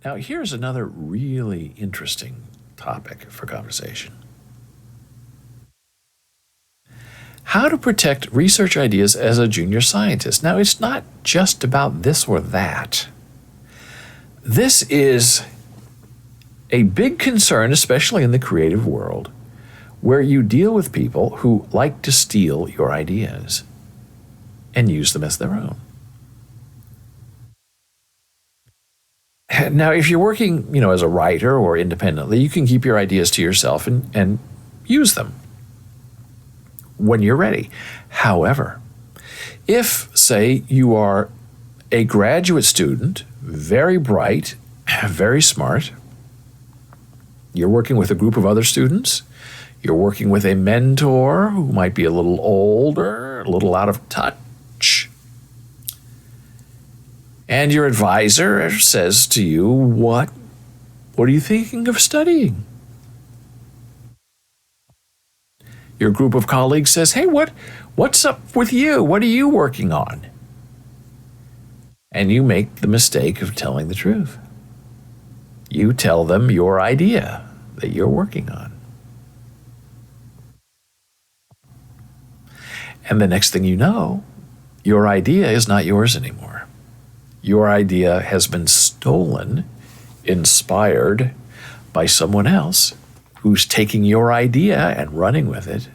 Now, here's another really interesting topic for conversation. How to protect research ideas as a junior scientist. Now, it's not just about this or that. This is a big concern, especially in the creative world, where you deal with people who like to steal your ideas and use them as their own. Now, if you're working, as a writer or independently, you can keep your ideas to yourself and use them when you're ready. However, if, say, you are a graduate student, very bright, very smart, you're working with a group of other students, you're working with a mentor who might be a little older, a little out of touch, and your advisor says to you, what are you thinking of studying? Your group of colleagues says, hey, what's up with you? What are you working on? And you make the mistake of telling the truth. You tell them your idea that you're working on. And the next thing you know, your idea is not yours anymore. Your idea has been stolen, inspired by someone else who's taking your idea and running with it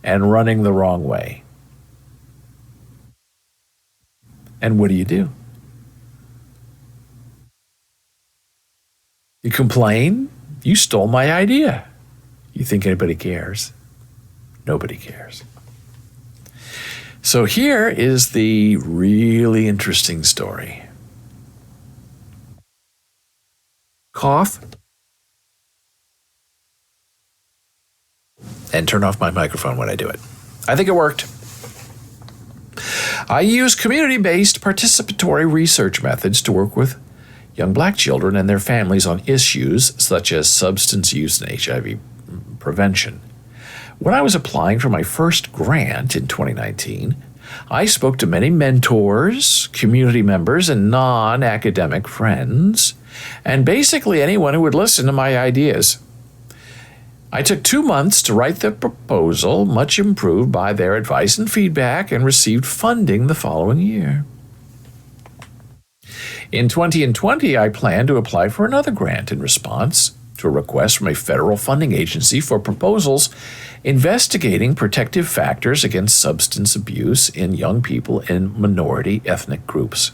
and running the wrong way. And what do? You complain? You stole my idea. You think anybody cares? Nobody cares. So here is the really interesting story. Cough. And turn off my microphone when I do it. I think it worked. I use community-based participatory research methods to work with young black children and their families on issues such as substance use and HIV prevention. When I was applying for my first grant in 2019, I spoke to many mentors, community members, and non-academic friends, and basically anyone who would listen to my ideas. I took 2 months to write the proposal, much improved by their advice and feedback, and received funding the following year. In 2020, I plan to apply for another grant in response to a request from a federal funding agency for proposals investigating protective factors against substance abuse in young people in minority ethnic groups.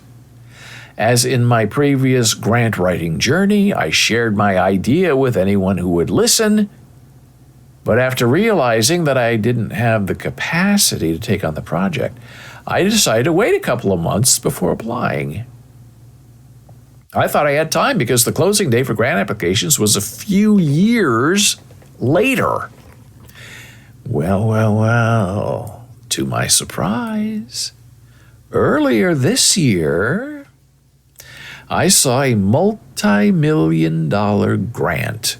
As in my previous grant writing journey, I shared my idea with anyone who would listen, but after realizing that I didn't have the capacity to take on the project, I decided to wait a couple of months before applying. I thought I had time because the closing date for grant applications was a few years later. Well, to my surprise, earlier this year, I saw a multi-million-dollar grant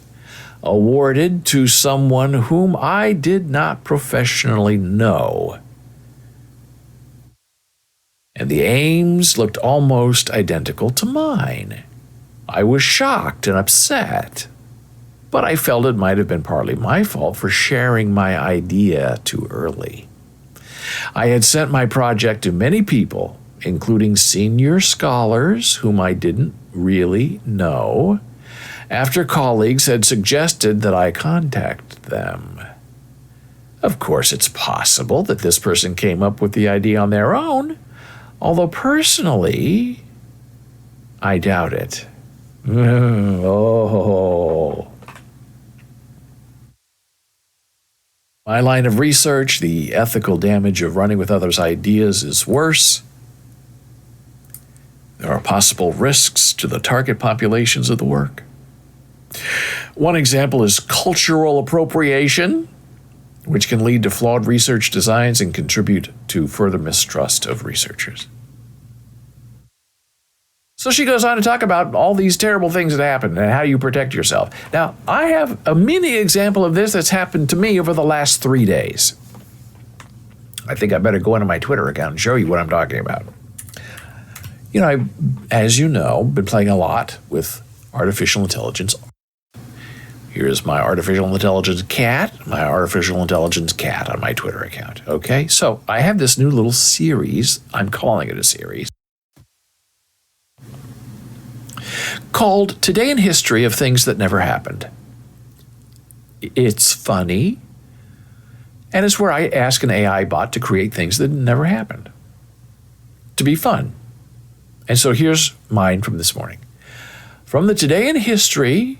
awarded to someone whom I did not professionally know. And the aims looked almost identical to mine. I was shocked and upset, but I felt it might have been partly my fault for sharing my idea too early. I had sent my project to many people, including senior scholars whom I didn't really know, after colleagues had suggested that I contact them. Of course, it's possible that this person came up with the idea on their own, although personally, I doubt it. Oh. My line of research, the ethical damage of running with others' ideas is worse. There are possible risks to the target populations of the work. One example is cultural appropriation, which can lead to flawed research designs and contribute to further mistrust of researchers. So she goes on to talk about all these terrible things that happen and how you protect yourself. Now, I have a mini example of this that's happened to me over the last 3 days. I think I better go into my Twitter account and show you what I'm talking about. I've, as you know, been playing a lot with artificial intelligence. Here's my artificial intelligence cat on my Twitter account. Okay, so I have this new little series. I'm calling it a series called Today in History of Things That Never Happened. It's funny, and it's where I ask an AI bot to create things that never happened, to be fun. And so here's mine from this morning. From the Today in History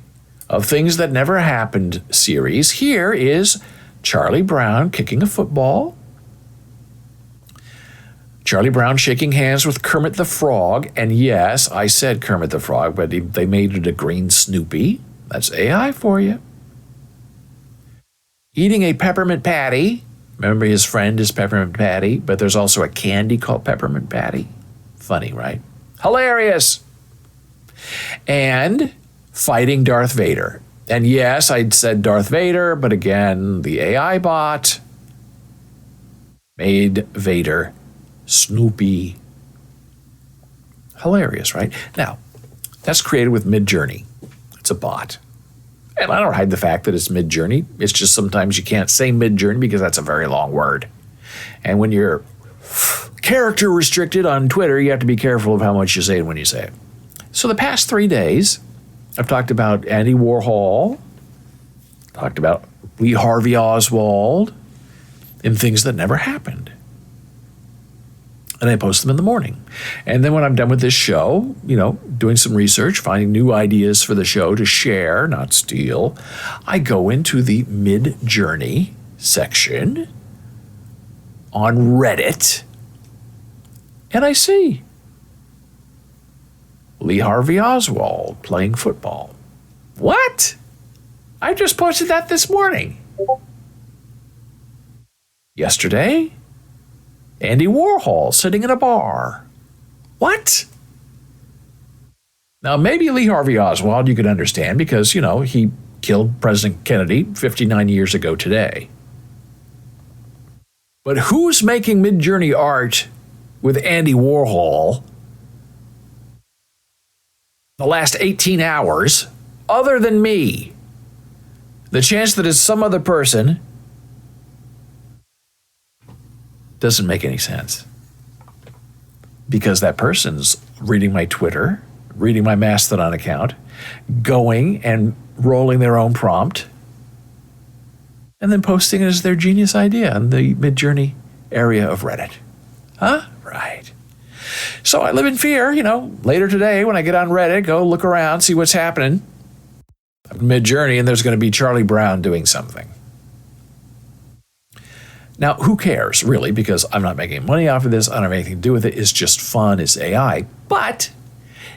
of Things That Never Happened series, here is Charlie Brown kicking a football, Charlie Brown shaking hands with Kermit the Frog, and yes, I said Kermit the Frog, but they made it a green Snoopy. That's AI for you. Eating a peppermint patty. Remember his friend is Peppermint Patty, but there's also a candy called Peppermint Patty. Funny, right? Hilarious. And fighting Darth Vader. And yes, I'd said Darth Vader, but again, the AI bot made Vader Snoopy. Hilarious, right? Now, that's created with Midjourney. It's a bot. And I don't hide the fact that it's Midjourney. It's just sometimes you can't say Midjourney because that's a very long word. And when you're character restricted on Twitter, you have to be careful of how much you say it when you say it. So the past 3 days, I've talked about Andy Warhol, talked about Lee Harvey Oswald, and things that never happened. And I post them in the morning. And then when I'm done with this show, doing some research, finding new ideas for the show to share, not steal, I go into the Midjourney section on Reddit, and I see Lee Harvey Oswald playing football. What? I just posted that this morning. Yesterday, Andy Warhol sitting in a bar. What? Now, maybe Lee Harvey Oswald you could understand because, he killed President Kennedy 59 years ago today. But who's making Midjourney art with Andy Warhol the last 18 hours other than me? The chance that it's some other person doesn't make any sense. Because that person's reading my Twitter, reading my Mastodon account, going and rolling their own prompt, and then posting it as their genius idea on the Midjourney area of Reddit. Huh? Right. So I live in fear, later today when I get on Reddit, go look around, see what's happening. Midjourney, and there's going to be Charlie Brown doing something. Now, who cares, really, because I'm not making money off of this. I don't have anything to do with it. It's just fun. It's AI. But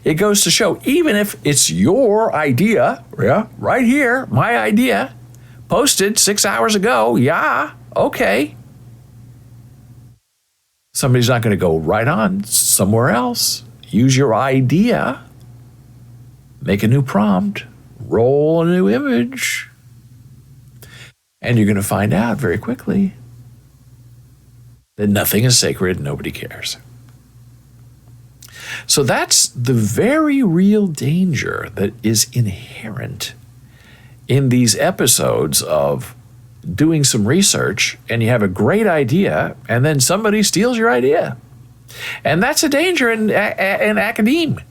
it goes to show, even if it's your idea, right here, my idea, posted 6 hours ago, okay. Somebody's not going to go right on somewhere else. Use your idea, make a new prompt, roll a new image, and you're going to find out very quickly that nothing is sacred, nobody cares. So that's the very real danger that is inherent in these episodes of doing some research and you have a great idea and then somebody steals your idea. And that's a danger in academia.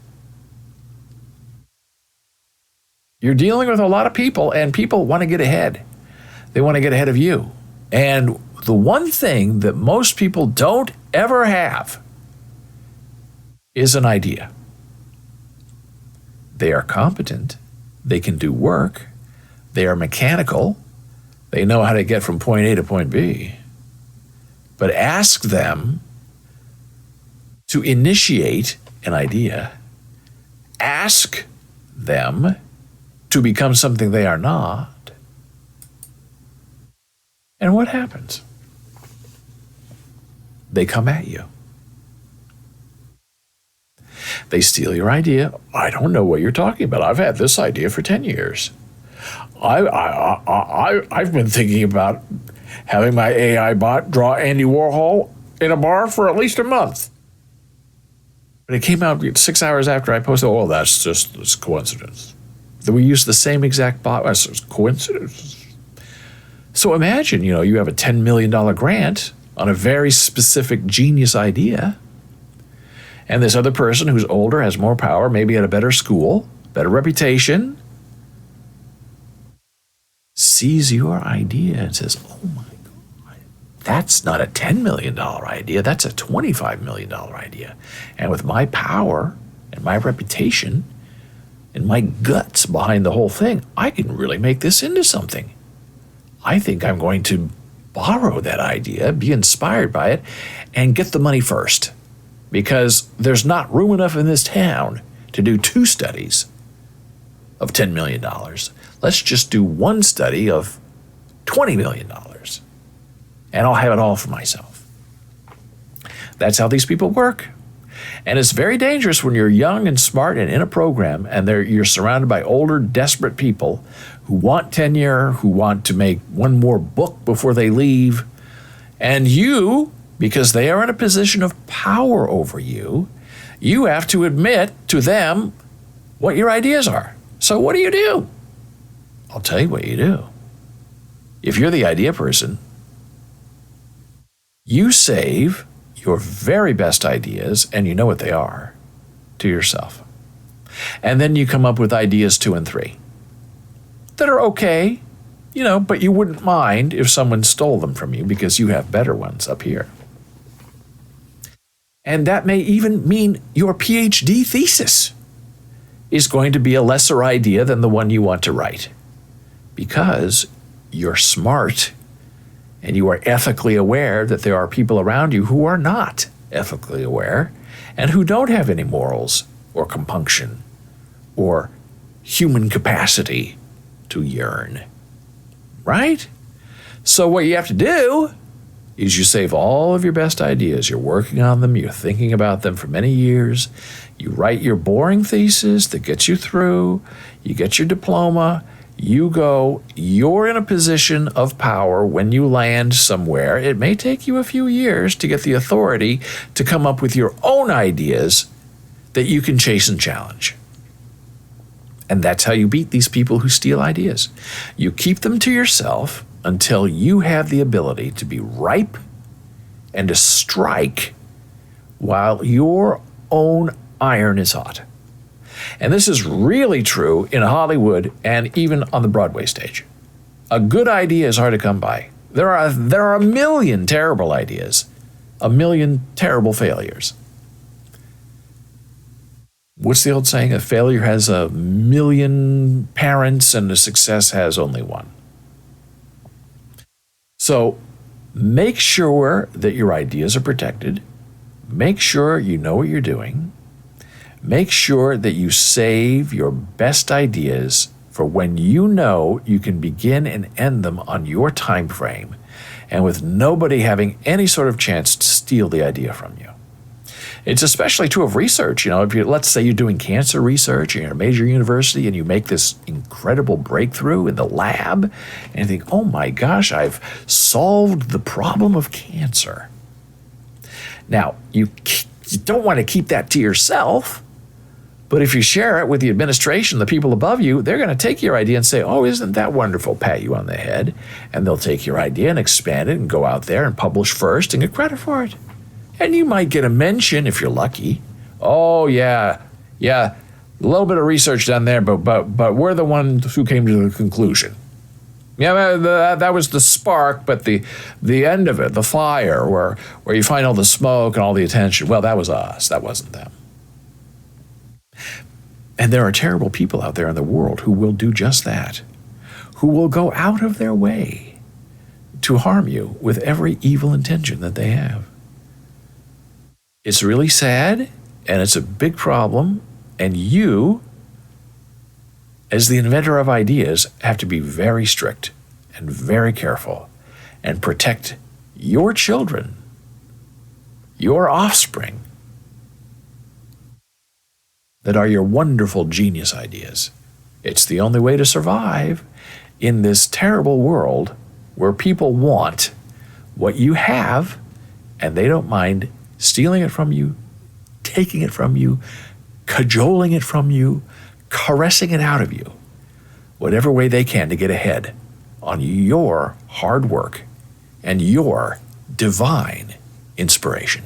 You're dealing with a lot of people and people want to get ahead. They want to get ahead of you. And the one thing that most people don't ever have is an idea. They are competent. They can do work. They are mechanical. They know how to get from point A to point B. But ask them to initiate an idea. Ask them to become something they are not. And what happens? They come at you. They steal your idea. I don't know what you're talking about. I've had this idea for 10 years. I've been thinking about having my AI bot draw Andy Warhol in a bar for at least a month. But it came out 6 hours after I posted. Oh, that's coincidence. That we use the same exact bottle. It's coincidence. So imagine, you have a $10 million grant on a very specific genius idea, and this other person who's older, has more power, maybe at a better school, better reputation, sees your idea and says, oh my God, that's not a $10 million idea, that's a $25 million idea. And with my power and my reputation and my guts behind the whole thing, I can really make this into something. I think I'm going to borrow that idea, be inspired by it, and get the money first. Because there's not room enough in this town to do 2 studies of $10 million. Let's just do 1 study of $20 million. And I'll have it all for myself. That's how these people work. And it's very dangerous when you're young and smart and in a program and you're surrounded by older, desperate people who want tenure, who want to make one more book before they leave. And you, because they are in a position of power over you, you have to admit to them what your ideas are. So what do? I'll tell you what you do. If you're the idea person, you save your very best ideas, and you know what they are, to yourself. And then you come up with ideas 2 and 3 that are okay, but you wouldn't mind if someone stole them from you because you have better ones up here. And that may even mean your PhD thesis is going to be a lesser idea than the one you want to write, because you're smart and you are ethically aware that there are people around you who are not ethically aware and who don't have any morals or compunction or human capacity to yearn. Right? So what you have to do is you save all of your best ideas. You're working on them. You're thinking about them for many years. You write your boring thesis that gets you through. You get your diploma. You're in a position of power when you land somewhere. It may take you a few years to get the authority to come up with your own ideas that you can chase and challenge. And that's how you beat these people who steal ideas. You keep them to yourself until you have the ability to be ripe and to strike while your own iron is hot. And this is really true in Hollywood and even on the Broadway stage. A good idea is hard to come by. There are a million terrible ideas, a million terrible failures. What's the old saying? A failure has a million parents and a success has only one. So make sure that your ideas are protected. Make sure you know what you're doing. Make sure that you save your best ideas for when you know you can begin and end them on your time frame and with nobody having any sort of chance to steal the idea from you. It's especially true of research. Let's say you're doing cancer research and you're at a major university and you make this incredible breakthrough in the lab and you think, oh my gosh, I've solved the problem of cancer. Now, you don't want to keep that to yourself, but if you share it with the administration, the people above you, they're going to take your idea and say, oh, isn't that wonderful, pat you on the head. And they'll take your idea and expand it and go out there and publish first and get credit for it. And you might get a mention if you're lucky. Oh, yeah, a little bit of research done there, but we're the ones who came to the conclusion. Yeah, that was the spark, but the end of it, the fire, where you find all the smoke and all the attention, well, that was us. That wasn't them. And there are terrible people out there in the world who will do just that, who will go out of their way to harm you with every evil intention that they have. It's really sad, and it's a big problem, and you, as the inventor of ideas, have to be very strict and very careful and protect your children, your offspring, that are your wonderful genius ideas. It's the only way to survive in this terrible world where people want what you have and they don't mind stealing it from you, taking it from you, cajoling it from you, caressing it out of you. whatever way they can to get ahead on your hard work and your divine inspiration.